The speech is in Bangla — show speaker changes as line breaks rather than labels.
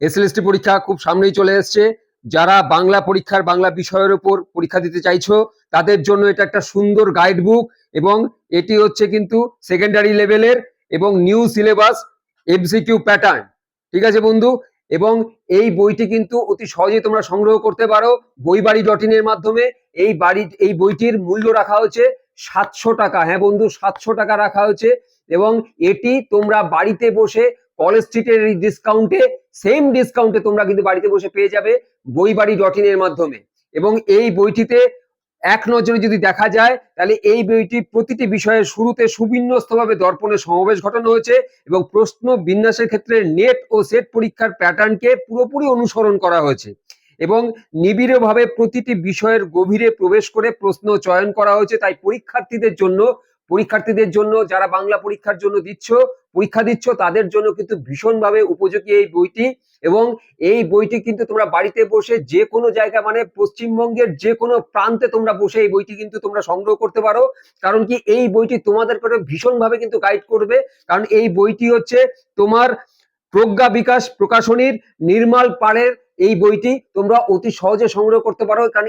এসএলএসটি পরীক্ষা খুব সামনেই চলে এসছে। যারা বাংলা পরীক্ষার বাংলা বিষয়ের উপর পরীক্ষা দিতে চাইছো তাদের জন্য এটা একটা সুন্দর গাইড বুক এবং এটি হচ্ছে কিন্তু সেকেন্ডারি লেভেলের এবং নিউ সিলেবাস এমসিকিউ প্যাটার্ন। ঠিক আছে বন্ধু, এবং এই বইটি কিন্তু অতি সহজেই তোমরা সংগ্রহ করতে পারো বইবাড়ি.in এর মাধ্যমে। এই বইটির মূল্য রাখা হয়েছে 700 টাকা। হ্যাঁ বন্ধু, 700 টাকা রাখা হয়েছে এবং এটি তোমরা বাড়িতে বসে কলেজ স্ট্রিটের এই ডিসকাউন্টে, সেম ডিসকাউন্টে তোমরা কিন্তু বাড়িতে বসে পেয়ে যাবে বইবাড়ি.in এর মাধ্যমে। এবং এই বইটিতে এক নজরে যদি দেখা যায় তাহলে এই বইটি প্রতিটি বিষয়ের শুরুতে সুবিন্যস্তভাবে দর্পণের সমাবেশ ঘটানো হয়েছে এবং প্রশ্ন বিন্যাসের ক্ষেত্রে নেট ও সেট পরীক্ষার প্যাটার্নকে পুরোপুরি অনুসরণ করা হয়েছে এবং নিবিড়ভাবে প্রতিটি বিষয়ের গভীরে প্রবেশ করে প্রশ্ন চয়ন করা হয়েছে। তাই পরীক্ষার্থীদের জন্য যারা বাংলা পরীক্ষা দিচ্ছ তাদের জন্য কিন্তু ভীষণভাবে উপযোগী এই বইটি। এবং এই বইটি কিন্তু তোমরা বাড়িতে বসে যে কোনো জায়গা, মানে পশ্চিমবঙ্গের যে কোনো প্রান্তে তোমরা বসে এই বইটি কিন্তু তোমরা সংগ্রহ করতে পারো। কারণ কি, এই বইটি তোমাদের করে ভীষণভাবে কিন্তু গাইড করবে। কারণ এই বইটি হচ্ছে তোমার প্রজ্ঞা বিকাশ প্রকাশনীর নির্মাল পাড়ের এই বইটি তোমরা অতি সহজে সংগ্রহ করতে পারো। কারণ